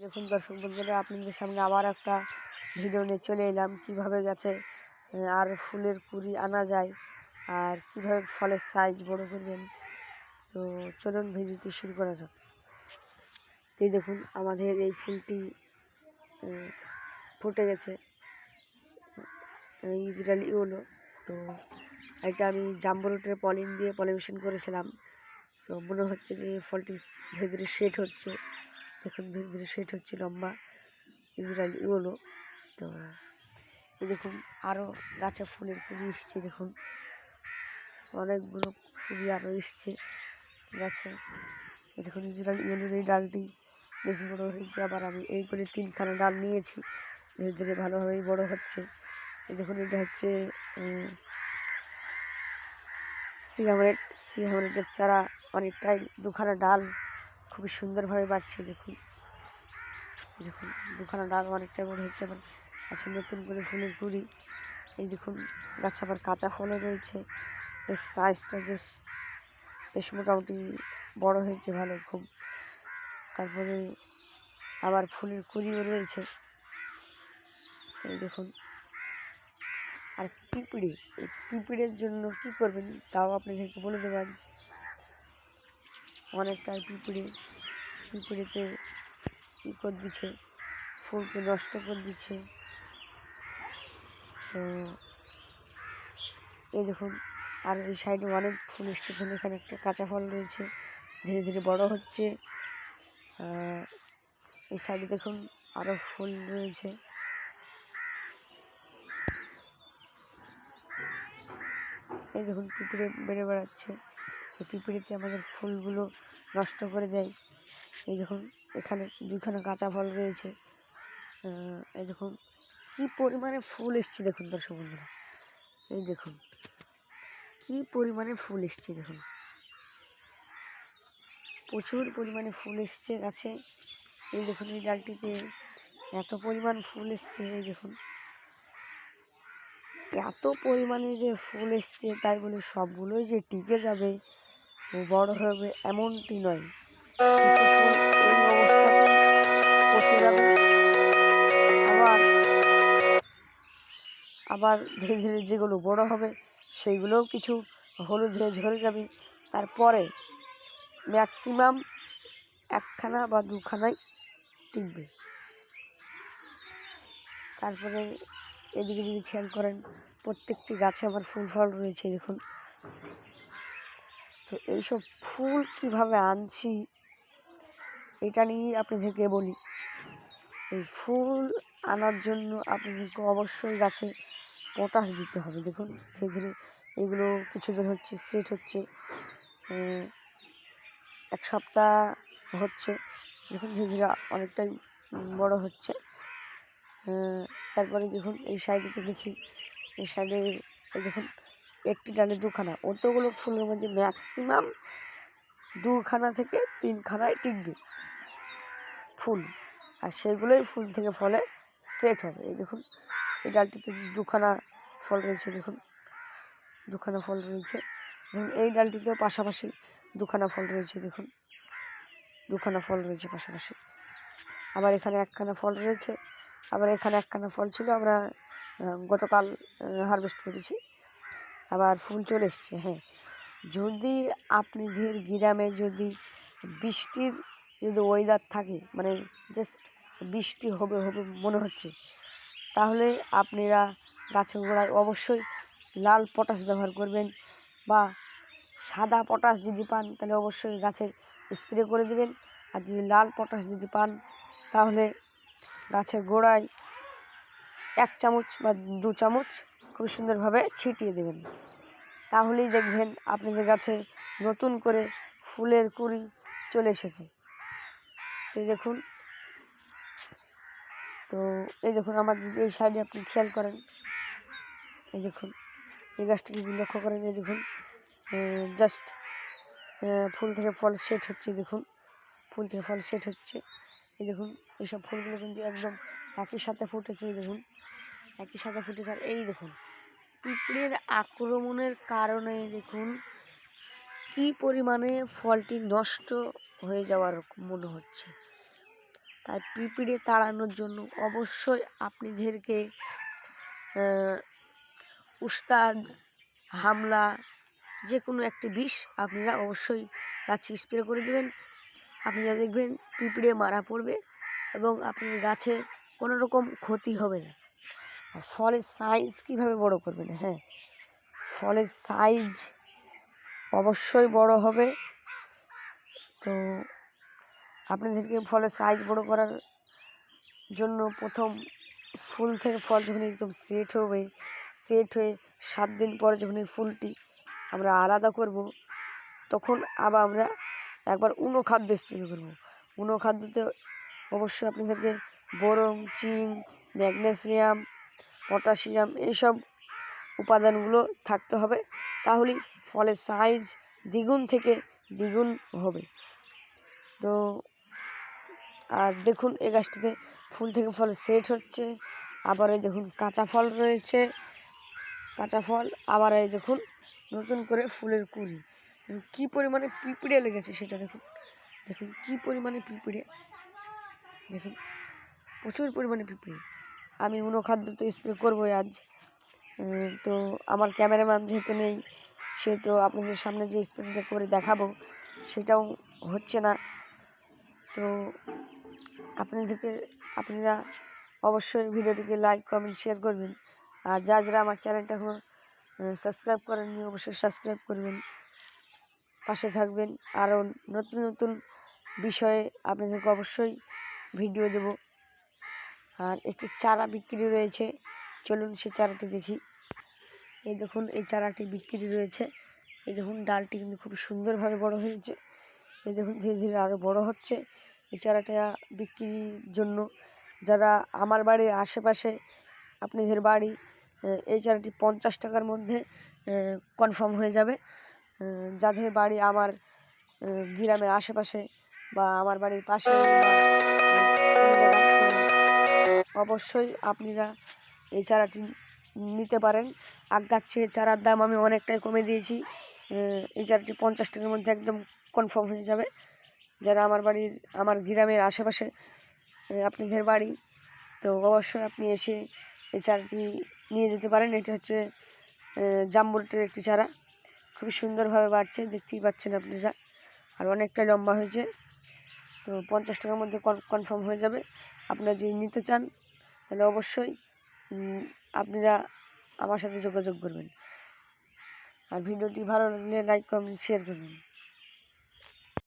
দেখুন দর্শক বন্ধুরা, আপনাদের সামনে আবার একটা ভিডিও নিয়ে চলে এলাম কিভাবে গাছে আর ফুলের কুঁড়ি আনা যায় আর কিভাবে ফলের সাইজ বড় করবেন। তো চলুন ভিডিওটি শুরু করা যাক। এই দেখুন আমাদের এই ফুলটি ফুটে গেছে, ইসরায়েলি ইয়েলো। তো এটা আমি জাম্বো রুটের পলিন দিয়ে পলিনেশন করেছিলাম। তো মনে হচ্ছে যে ফলটি ধীরে ধীরে সেট হচ্ছে। দেখুন ধীরে ধীরে সেট হচ্ছে, লম্বা ইসরায়েলি ইয়েলো। তো এই দেখুন আরও গাছে ফুলের কুঁড়ি এসছে, দেখুন অনেকগুলো কুঁড়ি আরও এসছে গাছে। এই দেখুন ইসরায়েলি ইয়েলোর এই ডালটি বেশ বড়ো হয়েছে। আবার আমি এই করে 3খানা ডাল নিয়েছি, ধীরে ধীরে ভালোভাবেই বড় হচ্ছে। এই দেখুন এটা হচ্ছে সিহামরেটের চারা, অনেকটাই 2খানা ডাল খুবই সুন্দরভাবে বাড়ছে। দেখুন দেখুন 2খানা ডাল অনেকটাই বড় হচ্ছে। আবার আছে নতুন করে ফুলের কুঁড়ি। এই দেখুন গাছ আবার কাঁচা ফলও রয়েছে, বেশ সাইজটা বেশ মোটামুটি বড় হয়েছে ভালো খুব। তারপরে আবার ফুলের কুঁড়িও রয়েছে। এই দেখুন আর পিঁপড়ে, এই পিঁপড়ের জন্য কি করবেন তাও আপনাদেরকে বলে দেবো আজ। অনেকটাই পিঁপড়েতে কী করে দিচ্ছে, ফুলকে নষ্ট করে দিচ্ছে। তো এই দেখুন আর এই সাইডে অনেক ফুল এসছে। এখানে একটা কাঁচা ফল রয়েছে, ধীরে ধীরে বড় হচ্ছে। এই সাইডে দেখুন আরও ফুল রয়েছে। এই দেখুন পিঁপড়ে বেড়ে বেড়াচ্ছে, এই পিঁপড়েতে আমাদের ফুলগুলো নষ্ট করে দেয়। এই দেখুন এখানে 2খানা কাঁচা ফল রয়েছে। এই দেখুন কি পরিমাণে ফুল এসছে, দেখুন দর্শক বন্ধুরা, এই দেখুন কি পরিমাণে ফুল এসছে। দেখুন প্রচুর পরিমাণে ফুল এসছে গাছে। এই দেখুন এই ডালটিতে এত পরিমাণ ফুল এসছে। এই দেখুন এত পরিমাণে যে ফুল এসছে, তাই বলে সবগুলোই যে টিকে যাবে ও বড় হবে এমনটি নয়। পচে যাবে, আবার ধীরে ধীরে যেগুলো বড় হবে সেইগুলোও কিছু হলুদ হয়ে ঝরে যাবে। তারপরে ম্যাক্সিমাম 1খানা বা 2খানাই টিকবে। তারপরে এদিকে যদি খেয়াল করেন, প্রত্যেকটি গাছে আমার ফুল ফল রয়েছে। দেখুন তো এইসব ফুল কিভাবে আনছি এটা নিয়ে আপনাদেরকে বলি। এই ফুল আনার জন্য আপনাদেরকে অবশ্যই গাছে পটাশ দিতে হবে। দেখুন ধীরে ধীরে এগুলো কিছুদিন হচ্ছে সেট হচ্ছে, 1 সপ্তাহ হচ্ছে। দেখুন ধীরে ধীরে অনেকটাই বড় হচ্ছে। তারপরে দেখুন এই সাইডেতে দেখি, এই সাইডে এই দেখুন একটি ডালে 2খানা, অতগুলো ফুলের মধ্যে ম্যাক্সিমাম 2খানা থেকে 3খানায় টিকবে ফুল, আর সেগুলোই ফুল থেকে ফলে সেট হবে। এই দেখুন এই ডালটিতে 2খানা ফল রয়েছে। দেখুন 2খানা ফল রয়েছে। এবং এই ডালটিতেও পাশাপাশি 2খানা ফল রয়েছে। দেখুন 2খানা ফল রয়েছে পাশাপাশি। আবার এখানে 1খানা ফল রয়েছে। আবার এখানে 1খানা ফল ছিল, আমরা গতকাল হারভেস্ট করেছি। আবার ফুল চলে এসছে। হ্যাঁ, যদি আপনাদের গ্রামে যদি বৃষ্টির ওয়েদার থাকে, মানে জাস্ট বৃষ্টি হবে হবে মনে হচ্ছে, তাহলে আপনারা গাছের গোড়ায় অবশ্যই লাল পটাশ ব্যবহার করবেন, বা সাদা পটাশ যদি পান তাহলে অবশ্যই গাছে স্প্রে করে দেবেন। আর যদি লাল পটাশ যদি পান তাহলে গাছের গোড়ায় 1 চামচ বা 2 চামচ খুব সুন্দরভাবে ছিটিয়ে দেবেন। তাহলেই দেখবেন আপনাদের গাছে নতুন করে ফুলের কুঁড়ি চলে এসেছে। এই দেখুন, তো এই দেখুন আমার যদি এই সাইডে আপনি খেয়াল করেন, এই দেখুন এই গাছটা যদি লক্ষ্য করেন, এই দেখুন জাস্ট ফুল থেকে ফল সেট হচ্ছে। দেখুন ফুল থেকে ফল সেট হচ্ছে। এই দেখুন এইসব ফুলগুলো কিন্তু একদম একই সাথে ফুটেছে। এই দেখুন একই সাথে ফুটেছে। আর এই দেখুন পিঁপড়ের আক্রমণের কারণে দেখুন কি পরিমাণে ফলটি নষ্ট হয়ে যাওয়ার মনে হচ্ছে। তাই পিঁপড়ে তাড়ানোর জন্য অবশ্যই আপনাদেরকে উস্তাদ, হামলা যে কোনো একটি বিষ আপনারা অবশ্যই গাছে স্প্রে করে দেবেন। আপনারা দেখবেন পিঁপড়ে মারা পড়বে এবং আপনার গাছে কোনো রকম ক্ষতি হবে না। আর ফলের সাইজ কীভাবে বড় করবেন? হ্যাঁ, ফলের সাইজ অবশ্যই বড় হবে। তো আপনাদেরকে ফলের সাইজ বড় করার জন্য প্রথম ফুল থেকে ফল যখন এরকম সেট হয়ে 7 দিন পরে যখন এই ফুলটি আমরা আলাদা করব, তখন আবার আমরা একবার অনুখাদ্য স্প্রে করব। অনুখাদ্যতে অবশ্যই আপনাদেরকে বোরন, জিঙ্ক, ম্যাগনেসিয়াম, পটাশিয়াম এইসব উপাদানগুলো থাকতে হবে, তাহলেই ফলের সাইজ দ্বিগুণ থেকে দ্বিগুণ হবে। তো আর দেখুন এই গাছটিতে ফুল থেকে ফল সেট হচ্ছে, আবার এই দেখুন কাঁচা ফল রয়েছে, কাঁচা ফল, আবার এই দেখুন নতুন করে ফুলের কুঁড়ি। কী পরিমাণে পিঁপড়ে লেগেছে সেটা দেখুন, দেখুন কী পরিমাণে পিঁপড়ে, দেখুন প্রচুর পরিমাণে পিঁপড়ে। আমি অনুখাদ্য তো স্প্রে করবোই আজ। তো আমার ক্যামেরাম্যান যেহেতু নেই, সেহেতু আপনাদের সামনে যে স্প্রেটা করে দেখাবো সেটাও হচ্ছে না। তো আপনারা অবশ্যই ভিডিওটিকে লাইক, কমেন্ট, শেয়ার করবেন। আর যারা আমার চ্যানেলটা এখনও সাবস্ক্রাইব করেননি অবশ্যই সাবস্ক্রাইব করবেন, পাশে থাকবেন। আরও নতুন নতুন বিষয়ে আপনাদেরকে অবশ্যই ভিডিও দেব। আর একটি চারা বিক্রি রয়েছে, চলুন সে চারাটি দেখি। এই দেখুন এই চারাটি বিক্রি রয়েছে। এই দেখুন ডালটি কিন্তু খুব সুন্দরভাবে বড় হয়েছে। এই দেখুন ধীরে ধীরে আরও বড় হচ্ছে। এই চারাটা বিক্রির জন্য যারা আমার বাড়ির আশেপাশে, আপনাদের বাড়ি, এই চারাটি 50 টাকার মধ্যে কনফার্ম হয়ে যাবে। যাদের বাড়ি আমার গ্রামের আশেপাশে বা আমার বাড়ির পাশে, অবশ্যই আপনারা এই চারাটি নিতে পারেন। আগের চেয়ে চারার দাম আমি অনেকটাই কমে দিয়েছি। এই চারাটি 50 টাকার মধ্যে একদম কনফার্ম হয়ে যাবে। যারা আমার গ্রামের আশেপাশে আপনাদের বাড়ি, তো অবশ্যই আপনি এসে এই চারাটি নিয়ে যেতে পারেন। এটা হচ্ছে জাম্বুরের একটি চারা, খুবই সুন্দরভাবে বাড়ছে, দেখতেই পাচ্ছেন আপনারা, আর অনেকটাই লম্বা হয়েছে। তো 50 টাকার মধ্যে কনফার্ম হয়ে যাবে। আপনারা যদি নিতে চান তাহলে অবশ্যই আপনারা আমার সাথে যোগাযোগ করবেন। আর ভিডিওটি ভালো লাগলে লাইক, কমেন্ট, শেয়ার করবেন।